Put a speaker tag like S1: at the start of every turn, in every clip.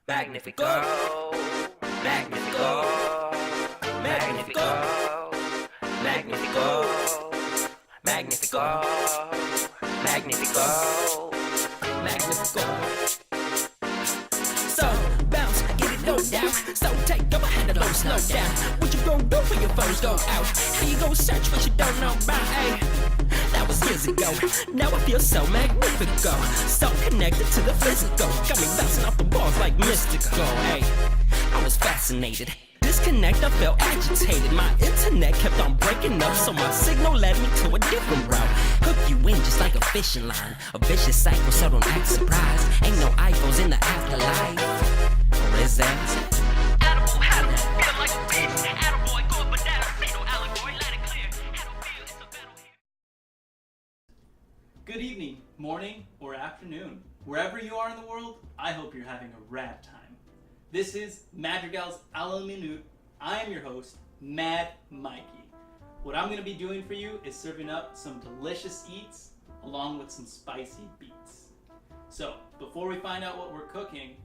S1: Magnifico, Magnifico, Magnifico, Magnifico, Magnifico, Magnifico, Magnifico. So bounce, get it no doubt. So take over, handle on, slow down. What you gon' do when your phones go out? How you gon' search what you don't know about? Ay, that was years ago. Now I feel so magnifico, so connected to the physical. Got me bouncing off the walls like mystical. Ay, I was fascinated. Disconnect, I felt agitated. My internet kept on breaking up, so my signal led me to a different route. Hook you in just like a fishing line. A vicious cycle, so don't act surprised. Ain't no iPhones in the afterlife. Or is that? Animal, animal, feel like a bitch. Attaboy, go banana, say no allegory, let it clear. Animal feel, it's a battle here.
S2: Good evening, morning, or afternoon. Wherever you are in the world, I hope you're having a rad time. This is Madrigals a la minute. I am your host, Mad Mikey. What I'm going to be doing for you is serving up some delicious eats along with some spicy beats. So, before we find out what we're cooking,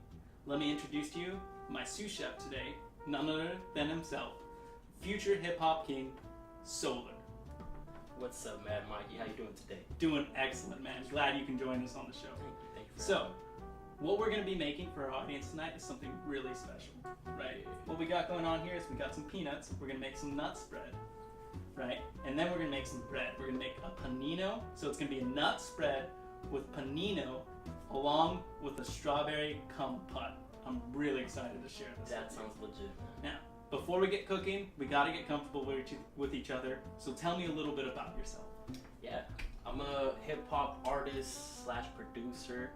S2: let me introduce to you my sous chef today, none other than himself, future hip-hop king, SouLar.
S3: What's up, Mad Mikey? How you doing today?
S2: Doing excellent, man. Glad you can join us on the show.
S3: Thank you.
S2: So, what we're going to be making for our audience tonight is something really special, right? What we got going on here is we got some peanuts. We're going to make some nut spread, right? And then we're going to make some bread. We're going to make a panino. So it's going to be a nut spread with panino along with a strawberry compote. I'm really excited to share this.
S3: That sounds legit, man.
S2: Now, before we get cooking, we got to get comfortable with each other. So tell me a little bit about yourself.
S3: Yeah, I'm a hip-hop artist slash producer.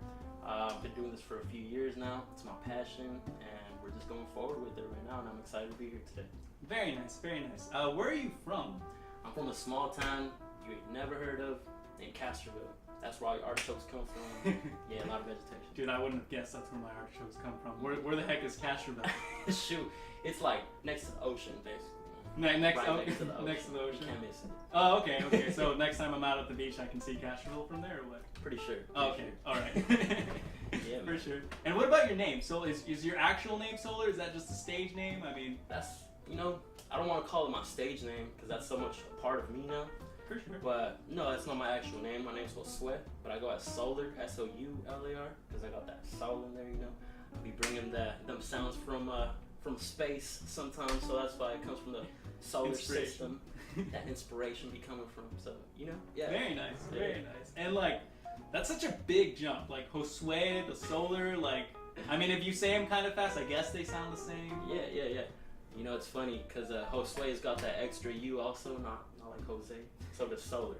S3: I've been doing this for a few years now. It's my passion, and we're just going forward with it right now, and I'm excited to be here today.
S2: Very nice, very nice. Where are you from?
S3: I'm from a small town you ain't never heard of named Castroville. That's where all your artichokes come from. Yeah, a lot of vegetation.
S2: Dude, I wouldn't have guessed that's where my artichokes come from. Where the heck is Castroville?
S3: Shoot, it's like next to the ocean, basically.
S2: Next to the ocean.
S3: You can't miss it.
S2: Oh, okay. So next time I'm out at the beach, I can see Castroville from there, or what?
S3: Pretty sure.
S2: Okay, all right.
S3: Yeah,
S2: for
S3: man.
S2: sure. And what about your name? So is your actual name SouLar? Is that just a stage name? I mean,
S3: That's, I don't want to call it my stage name because that's so much a part of me now.
S2: for sure.
S3: But no, that's not my actual name. My name's Josue, but I go as SouLar, SOULAR, because I got that soul in there, I'll be bringing them sounds from space sometimes, so that's why it comes from the solar system. That inspiration be coming from, so yeah.
S2: Very nice, very nice. And like, that's such a big jump. Like Josue, the SouLar, like, I mean, if you say them kind of fast, I guess they sound the same.
S3: Yeah. It's funny because Josue's got that extra U also, not like Jose. So does SouLar.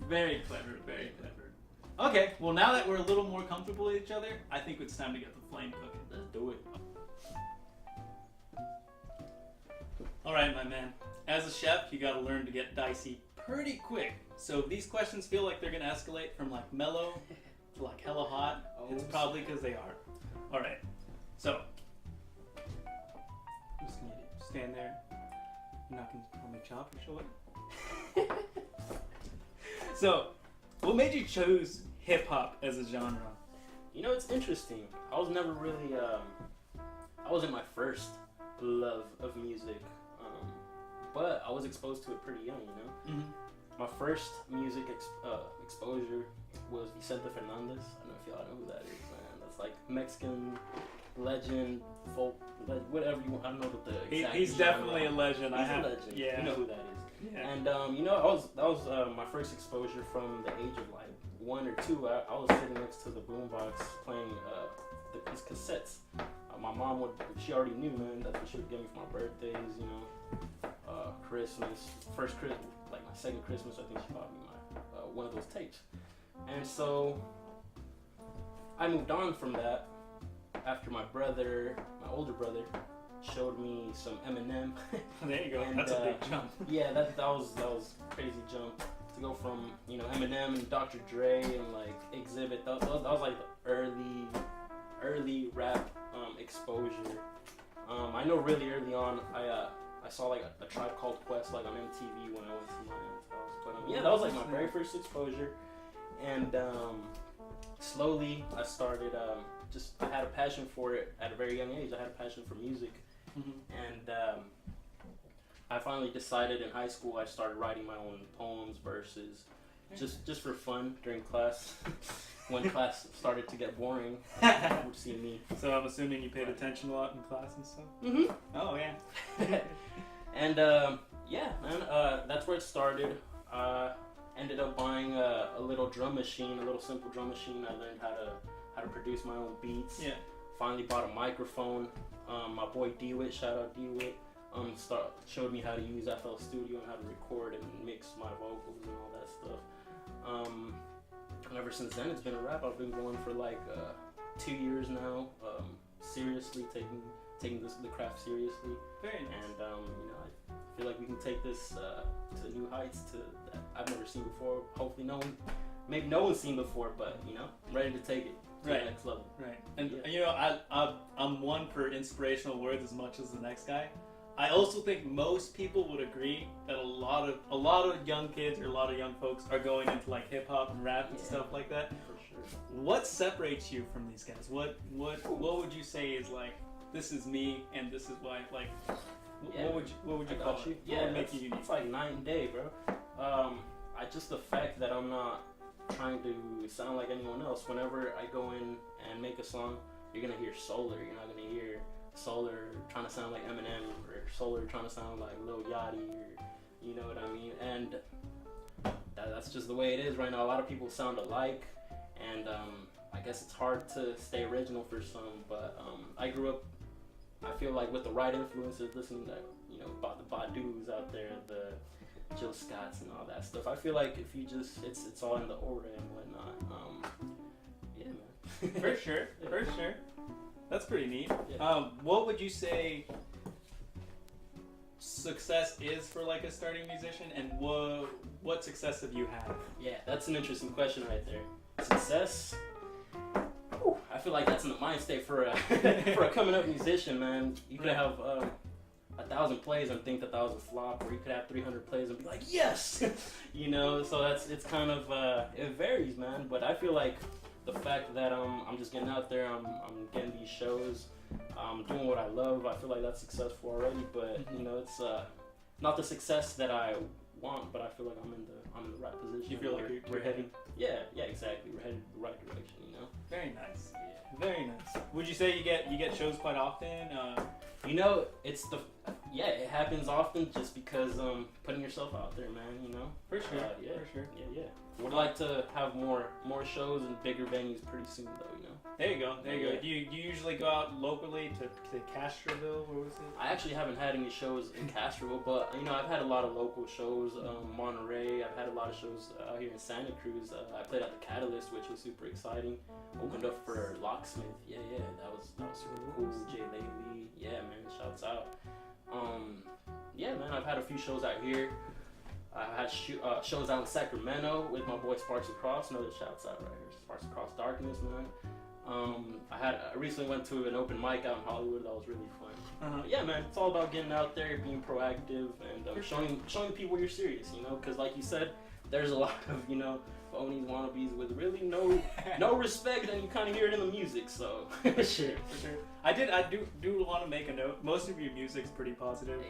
S2: Very clever, very clever. Okay, well now that we're a little more comfortable with each other, I think it's time to get the flame cooking.
S3: Let's do it.
S2: Alright, my man. As a chef, you gotta learn to get dicey pretty quick. So if these questions feel like they're gonna escalate from like mellow to like hella hot, it's probably because they are. Alright, so I'm just gonna stand there. You're not gonna call me chop or short. So, what made you choose hip hop as a genre?
S3: It's interesting. I was never really, I wasn't my first love of music, but I was exposed to it pretty young,
S2: Mm-hmm.
S3: My first music exposure was Vicente Fernandez. I don't know if y'all know who that is, man. That's like Mexican legend, folk, whatever you want. I don't know what the exact
S2: He's
S3: genre.
S2: definitely a legend.
S3: He's a legend.
S2: Yeah.
S3: You know who that is.
S2: Yeah.
S3: And that was my first exposure from the age of like 1 or 2. I was sitting next to the boombox playing these cassettes. My mom she already knew, man. That's what she would give me for my birthdays, Christmas, like my second Christmas, I think she bought me my one of those tapes. And so I moved on from that after my older brother, showed me some Eminem.
S2: There you go.
S3: And,
S2: that's a big jump.
S3: Yeah, that was a crazy jump to go from Eminem and Dr. Dre and like Exhibit. That was like the early rap exposure. I know really early on I saw like a Tribe Called Quest like on MTV when I went to my aunt's house. But yeah, that was like my very first exposure. And slowly I started I had a passion for it at a very young age. I had a passion for music, and I finally decided in high school I started writing my own poems, verses, just for fun during class. When class started to get boring, you would see me.
S2: So I'm assuming you paid attention a lot in class and stuff?
S3: Mm-hmm.
S2: Oh, yeah.
S3: And yeah, man, that's where it started. Ended up buying a little drum machine, a little simple drum machine. I learned how to produce my own beats.
S2: Yeah.
S3: Finally bought a microphone. My boy DeWitt, shout out DeWitt, showed me how to use FL Studio and how to record and mix my vocals and all that stuff. And ever since then, it's been a wrap. I've been going for like 2 years now, seriously taking the craft seriously.
S2: Very nice.
S3: And you know, I feel like we can take this to new heights that I've never seen before. Hopefully, maybe no one's seen before, but you know, I'm ready to take it to the next level.
S2: Right. And you know, I'm one for inspirational words as much as the next guy. I also think most people would agree that a lot of young kids or a lot of young folks are going into like hip hop and rap and stuff like that.
S3: For sure.
S2: What separates you from these guys? What would you say is like, this is me and this is why, like, what would you call it?
S3: Yeah,
S2: what would make you unique?
S3: It's like night and day, bro. I just the fact that I'm not trying to sound like anyone else. Whenever I go in and make a song, you're gonna hear SouLar. You're not gonna hear SouLar trying to sound like Eminem or SouLar trying to sound like Lil Yachty, or you know what I mean. And that's just the way it is right now. A lot of people sound alike, and I guess it's hard to stay original for some. But I grew up, I feel like, with the right influences, listening to, you know, about the Badus out there, the Jill Scotts and all that stuff. I feel like if you just, it's all in the aura and whatnot. Yeah, man.
S2: For sure. That's pretty neat.
S3: Yeah.
S2: What would you say success is for like a starting musician, and what success have you had?
S3: Yeah, that's an interesting question right there. Success. Whew, I feel like that's in the mind state for a for a coming up musician, man. You could have 1,000 plays and think that was a flop, or you could have 300 plays and be like, yes, you know. So it's kind of it varies, man. But I feel like the fact that I'm just getting out there, I'm getting these shows, I'm doing what I love, I feel like that's successful already. But you know, it's not the success that I want, but I feel like I'm in the right position.
S2: You feel like
S3: we're heading? Yeah, exactly. We're heading the right direction, you know.
S2: Very nice. Yeah. Very nice. Would you say you get shows quite often?
S3: You know, it happens often just because putting yourself out there, man. You know.
S2: For sure.
S3: For sure. Yeah. Would like to have more shows and bigger venues pretty soon, though. You know.
S2: There you go.
S3: Yeah.
S2: Do you usually go out locally to Castroville, or was it?
S3: I actually haven't had any shows in Castroville, but you know, I've had a lot of local shows. Monterey. I've had a lot of shows out here in Santa Cruz. I played at the Catalyst, which was super exciting. Opened up for Locksmith. Yeah. That was super cool. Jay Lately. Yeah, man. Shouts out. Yeah, man. I've had a few shows out here. I had shows out in Sacramento with my boy Sparks Across. Another shouts out right here, Sparks Across Darkness, man. I recently went to an open mic out in Hollywood. That was really fun. Yeah, man, it's all about getting out there, being proactive, and showing people you're serious. You know, because like you said, there's a lot of, you know, phonies, wannabes with really no respect, and you kind of hear it in the music. So
S2: for sure. I do want to make a note. Most of your music's pretty positive.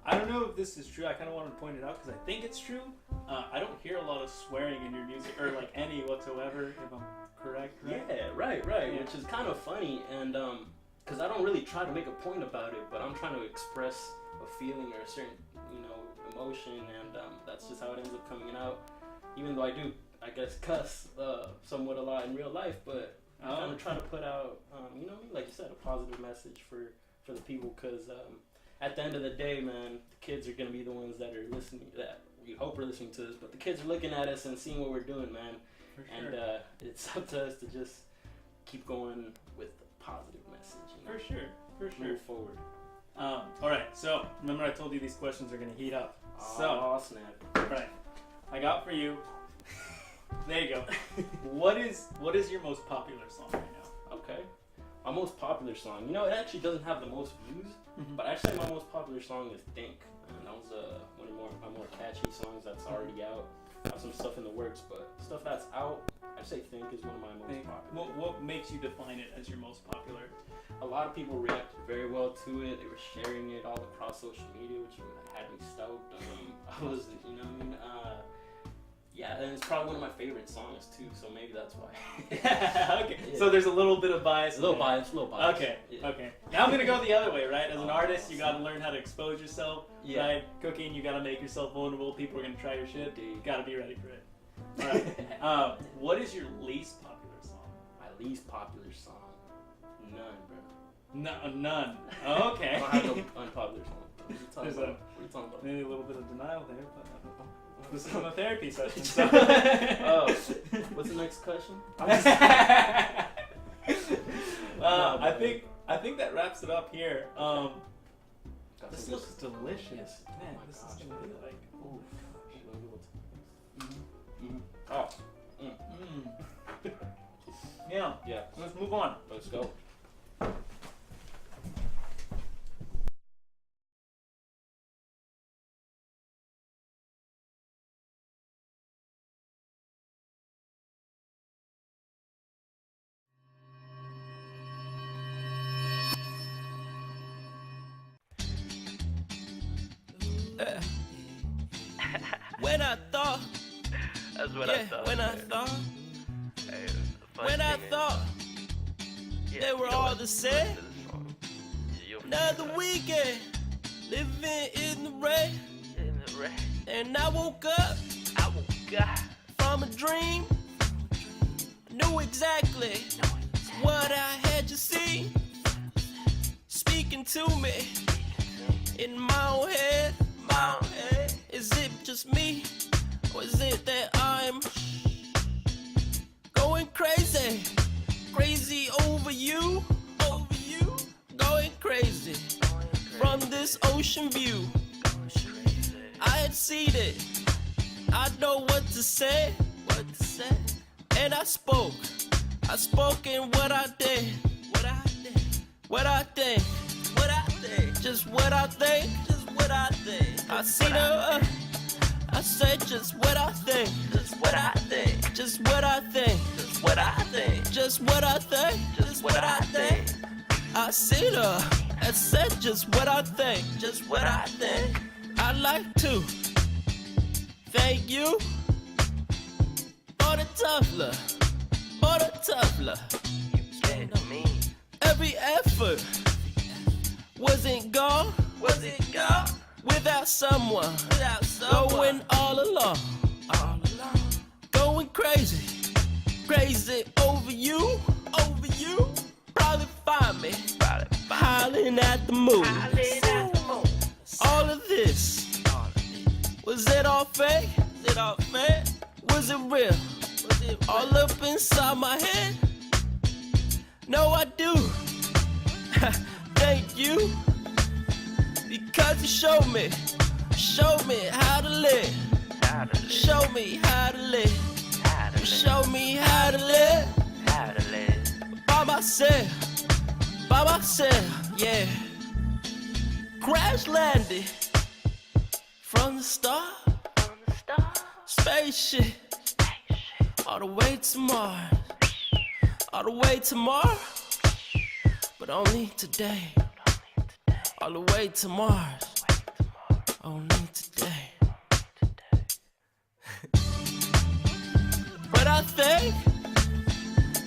S2: I don't know if this is true. I kind of wanted to point it out because I think it's true. I don't hear a lot of swearing in your music, or like any whatsoever, if I'm correct. Right?
S3: Yeah, right. Yeah. Which is kind of funny, and because I don't really try to make a point about it, but I'm trying to express a feeling or a certain, you know, emotion, and that's just how it ends up coming out. Even though I do, I guess, cuss somewhat a lot in real life, but I'm kind of trying to put out, you know, like you said, a positive message for the people, because at the end of the day, man, the kids are going to be the ones that are listening, that we hope are listening to this, but the kids are looking at us and seeing what we're doing, man.
S2: For sure.
S3: And it's up to us to just keep going with a positive message. You know?
S2: For sure.
S3: Move forward.
S2: All right, so remember I told you these questions are going to heat up.
S3: Oh, snap.
S2: Right, I got for you. There you go. What is your most popular song right now?
S3: Okay. My most popular song, you know, it actually doesn't have the most views, but actually my most popular song is Think, and that was one of my more catchy songs that's already out. have some stuff in the works, but stuff that's out, I'd say Think is one of my most popular.
S2: What makes you define it as your most popular?
S3: A lot of people reacted very well to it. They were sharing it all across social media, which had me stoked. I was, you know what I mean? Yeah, and it's probably one of my favorite songs too, so maybe that's why.
S2: Okay,
S3: Yeah.
S2: so there's a little bit of bias.
S3: A little bias.
S2: Okay,
S3: Yeah.
S2: okay. Now I'm gonna go the other way, right? As an artist, you gotta learn how to expose yourself.
S3: Yeah.
S2: Right? Cooking, you gotta make yourself vulnerable. People are gonna try your shit.
S3: Indeed.
S2: You gotta be ready for it. All right. What is your least popular song?
S3: My least popular song? None, bro.
S2: No, none. Oh, okay.
S3: I don't have no unpopular song. What are you talking
S2: There's
S3: about? What are you talking about?
S2: Maybe a little bit of denial there, but this is a therapy session. So.
S3: Oh, what's the next question?
S2: I think that wraps it up here.
S3: Got
S2: This
S3: some
S2: looks delicious.
S3: Oh
S2: Man,
S3: my
S2: this
S3: gosh.
S2: is gonna be like.
S3: Oof.
S2: Oh. Yeah.
S3: Yeah,
S2: Let's move on.
S3: let's go.
S1: When I thought,
S4: That's what
S1: yeah,
S4: I thought.
S1: when I
S4: man.
S1: thought,
S4: Hey, the funny
S1: when I
S4: thing is-
S1: thought
S4: Yeah,
S1: they were
S4: you know
S1: all
S4: what?
S1: the same.
S4: Listen to the song. You'll
S1: Another
S4: feel
S1: weekend, living in the rain,
S4: it. In the rain.
S1: and I woke up
S4: I woke up.
S1: from a dream. I knew exactly what I had just seen, speaking to me in my own head. My own head. Is it just me, or is it that I'm going crazy, crazy over you, going crazy from this ocean view? I had seen it. I know what to say, and I spoke in what I did, what I think, just what I think, I seen her, I said just what I think, just what I think, just what I think, I seen her, I said just what I think, I'd like to thank you for the tough love, every effort wasn't gone without someone going all along, going crazy over you, probably find me howling at the moon. All of this, was it all fake? Was it real? All up inside my head? No, I do. Thank you, because you showed me how to live. Show me how to live. Show me how to live by myself, yeah. Crash landed from the start, spaceship, all the way to Mars, but only today, all the way to Mars, only today. But I think,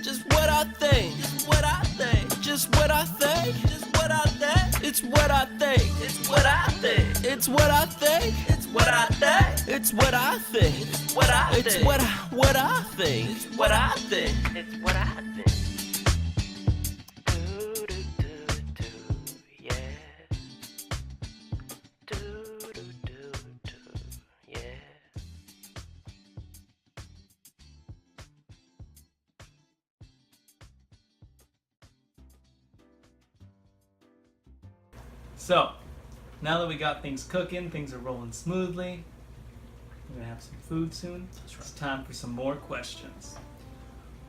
S1: just what I think, it's what I think, it's what I think, it's what I think, it's what I think, it's what I think, it's what I think, it's what I think, it's what I think, it's what I think, it's what I think, it's what I think,
S4: It's what I think. Do, do, do, do, yeah. Do, do, do, do, yeah.
S2: So, now that we got things cooking, things are rolling smoothly. We're gonna have some food soon.
S3: That's right.
S2: It's time for some more questions.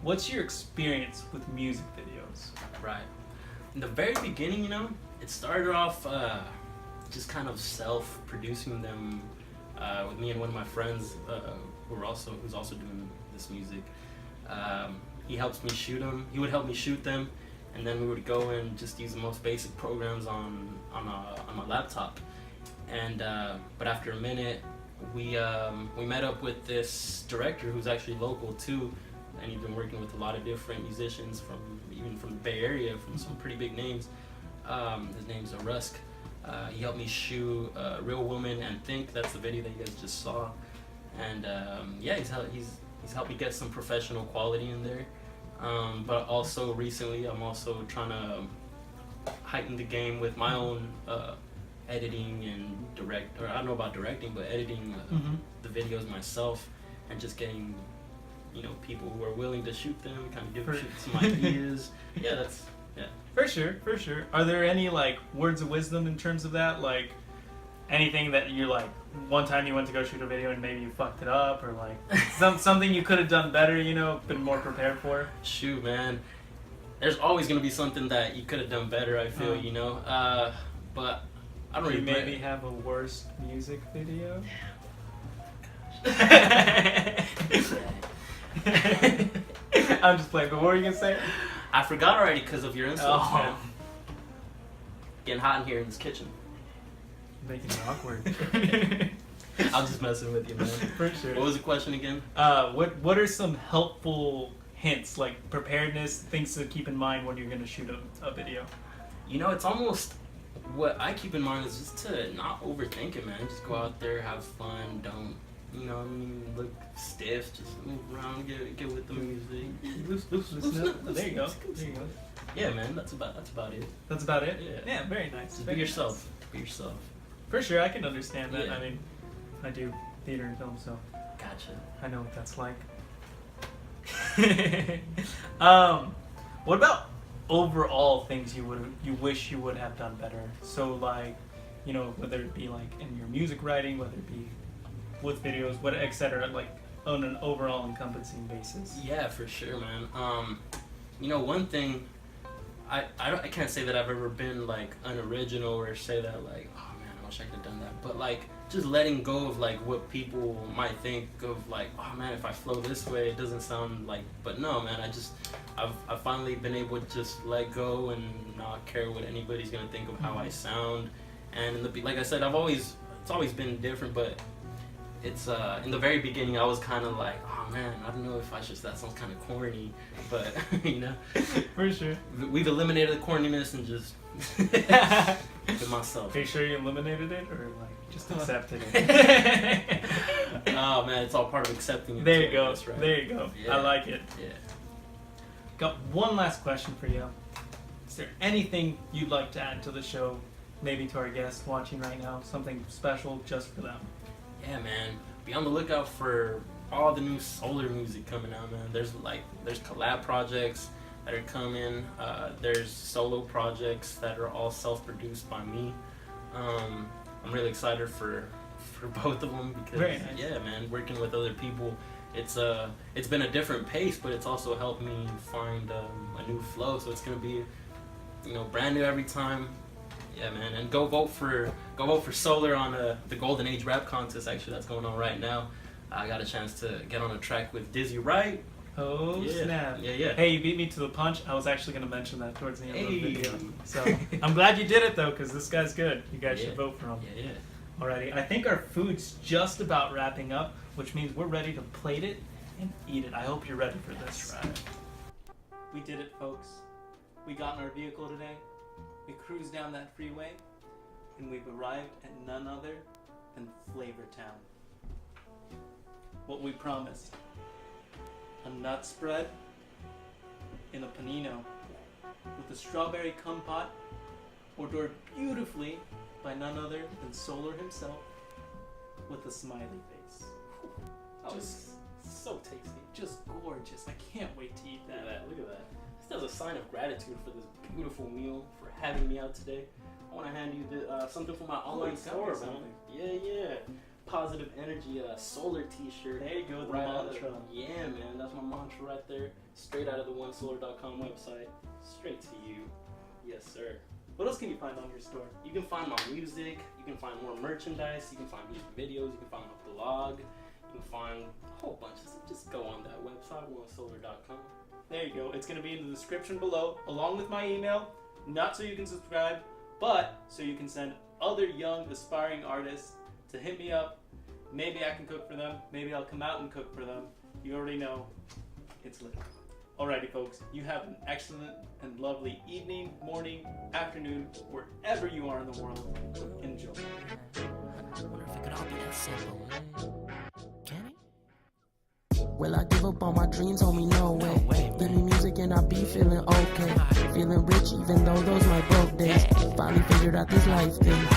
S2: What's your experience with music videos?
S3: Right. In the very beginning, it started off just kind of self-producing them with me and one of my friends who's also doing this music. He helps me shoot them. He would help me shoot them, and then we would go and just use the most basic programs on my laptop. And but after a minute, we met up with this director who's actually local too, and he's been working with a lot of different musicians even from the Bay Area, from some pretty big names. His name's Rusk. He helped me shoot Real Woman and Think. That's the video that you guys just saw. And yeah, he's helped me get some professional quality in there. But also recently, I'm also trying to heighten the game with my own editing and I don't know about directing, but editing the videos myself, and just getting, people who are willing to shoot them, kind of give some ideas. Yeah.
S2: For sure. Are there any like words of wisdom in terms of that? Like anything that you're like, one time you went to go shoot a video and maybe you fucked it up, or like something you could have done better, been more prepared for?
S3: Shoot, man. There's always gonna be something that you could have done better, I feel, but I don't
S2: you
S3: really
S2: maybe have a worse music video? I'm just playing, but what were you gonna say?
S3: I forgot already because of your insults,
S2: Oh.
S3: man. Getting hot in here in this kitchen.
S2: Making it awkward.
S3: I'm just messing with you, man.
S2: For sure.
S3: What was the question again?
S2: What are some helpful hints, like preparedness, things to keep in mind when you're gonna shoot a video?
S3: It's almost what I keep in mind is just to not overthink it, man. Just go out there, have fun, don't, look stiff, just move around, get with the music.
S2: There you go.
S3: Yeah, man, that's about it.
S2: That's about it?
S3: Yeah.
S2: Very nice.
S3: Just
S2: Very
S3: be yourself.
S2: nice.
S3: Be yourself.
S2: For sure, I can understand that.
S3: Yeah.
S2: I mean, I do theater and film, so
S3: Gotcha.
S2: I know what that's like. What about overall things you wish you would have done better? So like, whether it be like in your music writing, whether it be with videos, etc. Like on an overall encompassing basis.
S3: Yeah, for sure, man. One thing, I can't say that I've ever been like unoriginal or say that like, oh man, I wish I could have done that. But like just letting go of like what people might think of like, oh man, if I flow this way, it doesn't sound like. But no, man, I've finally been able to just let go and not care what anybody's gonna think of how I sound. And like I said, it's always been different, but it's in the very beginning I was kind of like, oh man, I don't know if that sounds kind of corny, but
S2: For sure.
S3: we've eliminated the corniness and just been myself.
S2: Are you sure you eliminated it or like just accepted it?
S3: Oh man, it's all part of accepting it.
S2: There you
S3: too,
S2: go.
S3: that's right.
S2: There you go.
S3: Yeah.
S2: I like it.
S3: Yeah.
S2: Got one last question for you. Is there anything you'd like to add to the show, maybe to our guests watching right now, something special just for them?
S3: Yeah, man. Be on the lookout for all the new SouLar music coming out, man. There's collab projects that are coming. There's solo projects that are all self-produced by me. I'm really excited for both of them because
S2: Very nice.
S3: Yeah, man, working with other people, it's been a different pace, but it's also helped me find a new flow. So it's gonna be brand new every time. Yeah, man, and go vote for SouLar on the Golden Age Rap Contest. Actually, that's going on right now. I got a chance to get on a track with Dizzy Wright.
S2: Oh,
S3: Yeah.
S2: snap.
S3: Yeah.
S2: Hey, you beat me to the punch. I was actually going to mention that towards the end of the
S3: Hey.
S2: video. So I'm glad you did it, though, because this guy's good. You guys should vote for him.
S3: Yeah.
S2: Alrighty, I think our food's just about wrapping up, which means we're ready to plate it and eat it. I hope you're ready for this.
S3: That's right.
S2: We did it, folks. We got in our vehicle today. We cruised down that freeway, and we've arrived at none other than Flavor Town. What we promised. A nut spread in a panino with a strawberry kumquat, ordered beautifully by none other than SouLar himself, with a smiley face. Just
S3: so tasty.
S2: just gorgeous. I can't wait to eat
S3: Look at
S2: that.
S3: that. Look at that. This is a sign of gratitude for this beautiful meal, for having me out today. I want to hand you something from my online
S2: you got
S3: store,
S2: me
S3: man.
S2: something.
S3: Yeah. Positive energy, SouLar t-shirt.
S2: There you go, the
S3: Right out of-
S2: mantra.
S3: Yeah, man, that's my mantra right there. Straight out of the OneSouLar.com website. Straight to you. Yes, sir.
S2: What else can you find on your store?
S3: You can find my music, you can find more merchandise, you can find music videos, you can find my blog, you can find a whole bunch of stuff. Just go on that website, SouLar.com.
S2: There you go. It's going to be in the description below, along with my email. Not so you can subscribe, but so you can send other young, aspiring artists to hit me up. Maybe I can cook for them. Maybe I'll come out and cook for them. You already know. It's lit. Alrighty, folks. You have an excellent and lovely evening, morning, afternoon, wherever you are in the world. Enjoy.
S1: I wonder if it could all be that simple. Can it?
S5: Will I give up on my dreams? Homie, no way. Give me music and I be feeling okay. Feeling rich even though those my broke days. Finally figured out this life thing.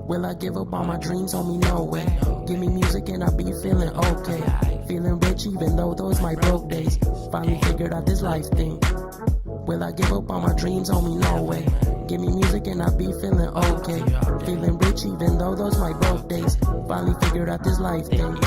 S5: Will I give up on my dreams? Homie, no way. Give me music and I be feeling okay. Feeling rich even though those my broke days. Finally figured out this life thing. Will I give up on my dreams? Homie, no way. Give me music and I be feeling okay. Feeling rich even though those my broke days. Finally figured out this life thing.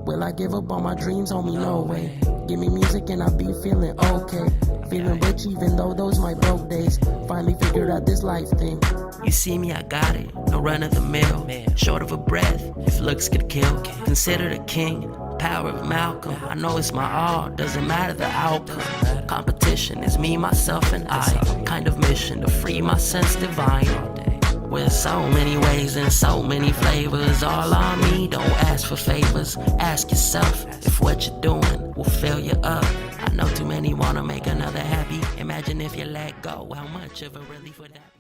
S5: Will I give up on my dreams? Homie, no way. Give me music and I be feeling okay. Feeling rich even though those my broke days. Finally figured out this life thing.
S1: You see me, I got it. No run of the mill. Short of a breath, if looks could kill. Considered a king, power of Malcolm. I know it's my all, doesn't matter the outcome. Competition is me, myself, and I. Kind of mission to free my sense divine. With so many ways and so many flavors, all on me, don't ask for favors. Ask yourself if what you're doing will fill you up. I know too many wanna make another happy. Imagine if you let go, how much of a relief would that be?